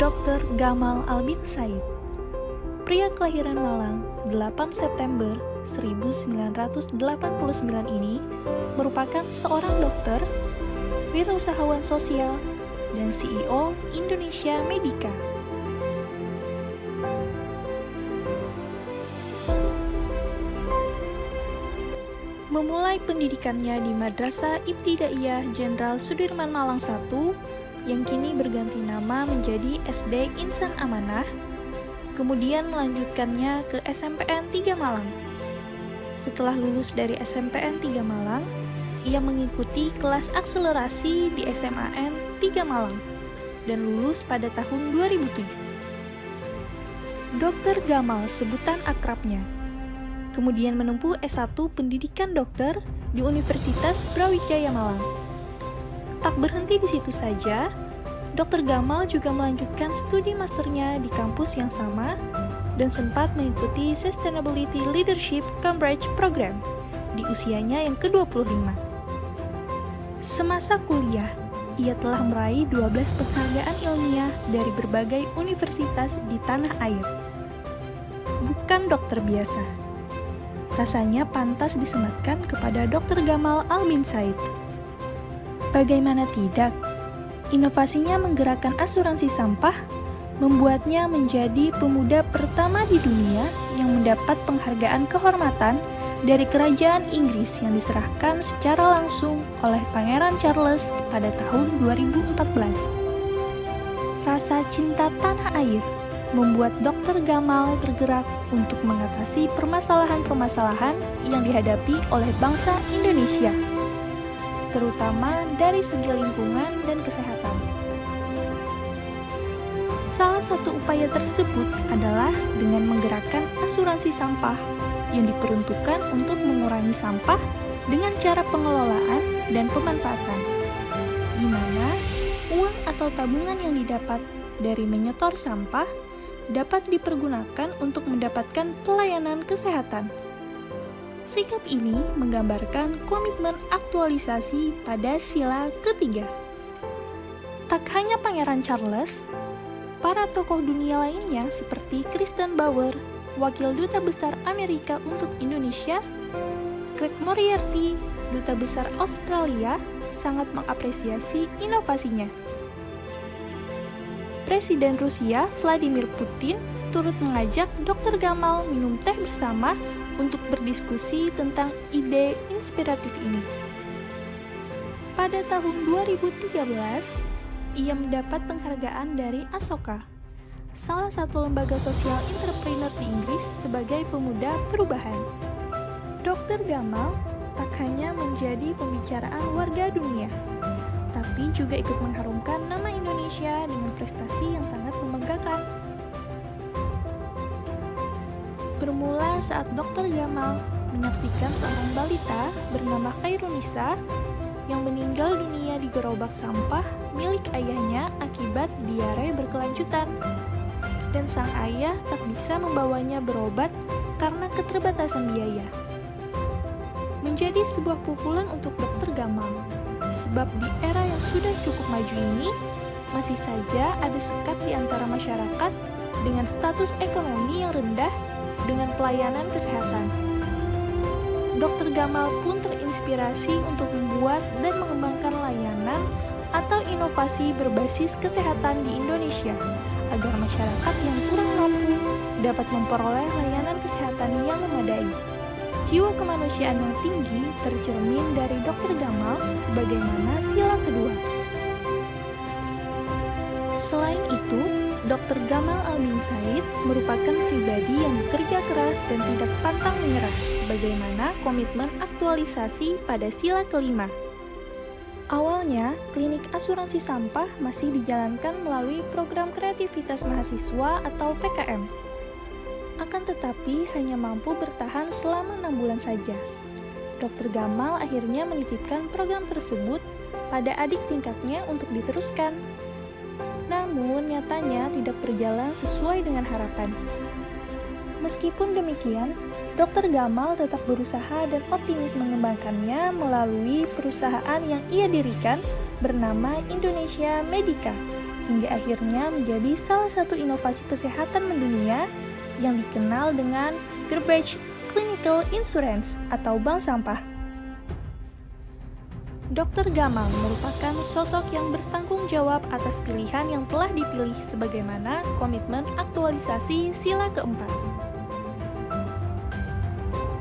Dr. Gamal Albin Said. Pria kelahiran Malang 8 September 1989 ini merupakan seorang dokter, wirausahawan sosial, dan CEO Indonesia Medica. Memulai pendidikannya di Madrasah Ibtidaiyah Jenderal Sudirman Malang I yang kini berganti nama menjadi SD Insan Amanah, kemudian melanjutkannya ke SMPN 3 Malang. Setelah lulus dari SMPN 3 Malang, ia mengikuti kelas akselerasi di SMAN 3 Malang dan lulus pada tahun 2007. Dr. Gamal sebutan akrabnya. Kemudian menempuh S1 Pendidikan Dokter di Universitas Brawijaya Malang. Tak berhenti di situ saja, Dr. Gamal juga melanjutkan studi masternya di kampus yang sama dan sempat mengikuti Sustainability Leadership Cambridge Program di usianya yang ke-25. Semasa kuliah, ia telah meraih 12 penghargaan ilmiah dari berbagai universitas di tanah air. Bukan dokter biasa. Rasanya pantas disematkan kepada Dr. Gamal Albin Said. Bagaimana tidak? Inovasinya menggerakkan asuransi sampah, membuatnya menjadi pemuda pertama di dunia yang mendapat penghargaan kehormatan dari Kerajaan Inggris yang diserahkan secara langsung oleh Pangeran Charles pada tahun 2014. Rasa cinta tanah air membuat Dr. Gamal tergerak untuk mengatasi permasalahan-permasalahan yang dihadapi oleh bangsa Indonesia, terutama dari segi lingkungan dan kesehatan. Salah satu upaya tersebut adalah dengan menggerakkan asuransi sampah yang diperuntukkan untuk mengurangi sampah dengan cara pengelolaan dan pemanfaatan, di mana uang atau tabungan yang didapat dari menyetor sampah dapat dipergunakan untuk mendapatkan pelayanan kesehatan. Sikap ini menggambarkan komitmen aktualisasi pada sila ketiga. Tak hanya Pangeran Charles, para tokoh dunia lainnya seperti Kristen Bauer, Wakil Duta Besar Amerika untuk Indonesia, Craig Moriarty, Duta Besar Australia, sangat mengapresiasi inovasinya. Presiden Rusia Vladimir Putin turut mengajak Dr. Gamal minum teh bersama untuk berdiskusi tentang ide inspiratif ini. Pada tahun 2013, ia mendapat penghargaan dari Asoka, salah satu lembaga sosial entrepreneur di Inggris, sebagai pemuda perubahan. Dr. Gamal tak hanya menjadi pembicaraan warga dunia, tapi juga ikut mengharumkan nama Indonesia dengan prestasi yang sangat membanggakan. Bermula saat Dr. Gamal menyaksikan seorang balita bernama Khairunisa yang meninggal dunia di gerobak sampah milik ayahnya akibat diare berkelanjutan. Dan sang ayah tak bisa membawanya berobat karena keterbatasan biaya. Menjadi sebuah pukulan untuk Dr. Gamal, sebab di era yang sudah cukup maju ini, masih saja ada sekat di antara masyarakat dengan status ekonomi yang rendah dengan pelayanan kesehatan. Dr. Gamal pun terinspirasi untuk membuat dan mengembangkan layanan atau inovasi berbasis kesehatan di Indonesia, agar masyarakat yang kurang mampu dapat memperoleh layanan kesehatan yang memadai. Jiwa kemanusiaan yang tinggi tercermin dari Dr. Gamal sebagaimana sila kedua. Selain itu, Dr. Gamal Albin Said merupakan pribadi yang bekerja keras dan tidak pantang menyerah, sebagaimana komitmen aktualisasi pada sila kelima. Awalnya, klinik asuransi sampah masih dijalankan melalui program kreativitas mahasiswa atau PKM. Akan tetapi hanya mampu bertahan selama 6 bulan saja. Dr. Gamal akhirnya menitipkan program tersebut pada adik tingkatnya untuk diteruskan. Namun nyatanya tidak berjalan sesuai dengan harapan. Meskipun demikian, Dr. Gamal tetap berusaha dan optimis mengembangkannya melalui perusahaan yang ia dirikan bernama Indonesia Medica hingga akhirnya menjadi salah satu inovasi kesehatan mendunia yang dikenal dengan Garbage Clinical Insurance atau bank sampah. Dr. Gamal merupakan sosok yang bertanggung jawab atas pilihan yang telah dipilih sebagaimana komitmen aktualisasi sila keempat.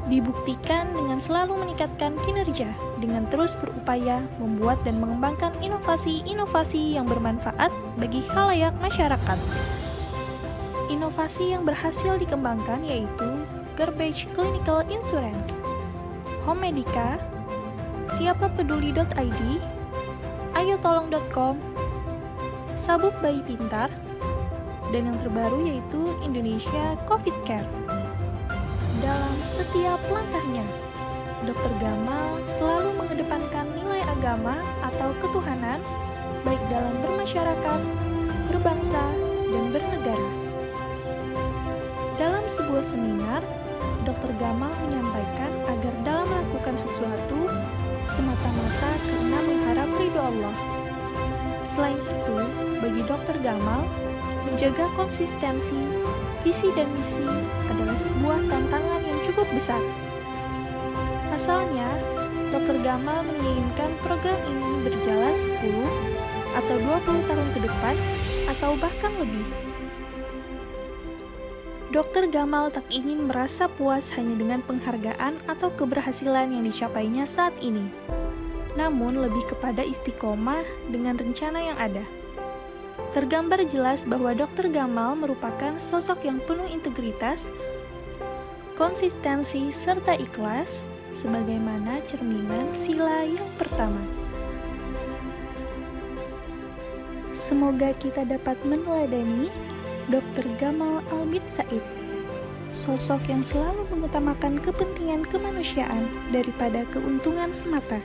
Dibuktikan dengan selalu meningkatkan kinerja, dengan terus berupaya membuat dan mengembangkan inovasi-inovasi yang bermanfaat bagi khalayak masyarakat. Inovasi yang berhasil dikembangkan yaitu Garbage Clinical Insurance, Home Medica, siapapeduli.id, ayotolong.com, sabuk bayi pintar, dan yang terbaru yaitu Indonesia COVID Care. Dalam setiap langkahnya, Dr. Gamal selalu mengedepankan nilai agama atau ketuhanan, baik dalam bermasyarakat, berbangsa, dan bernegara. Dalam sebuah seminar, Dr. Gamal menyampaikan agar dalam melakukan sesuatu, semata-mata karena mengharap ridho Allah. Selain itu, bagi Dr. Gamal, menjaga konsistensi, visi dan misi adalah sebuah tantangan yang cukup besar. Pasalnya, Dr. Gamal menginginkan program ini berjalan 10 atau 20 tahun ke depan atau bahkan lebih. Dr. Gamal tak ingin merasa puas hanya dengan penghargaan atau keberhasilan yang dicapainya saat ini, namun lebih kepada istiqomah dengan rencana yang ada. Tergambar jelas bahwa Dr. Gamal merupakan sosok yang penuh integritas, konsistensi, serta ikhlas, sebagaimana cerminan sila yang pertama. Semoga kita dapat meneladani Dr. Gamal Albin Said, sosok yang selalu mengutamakan kepentingan kemanusiaan daripada keuntungan semata.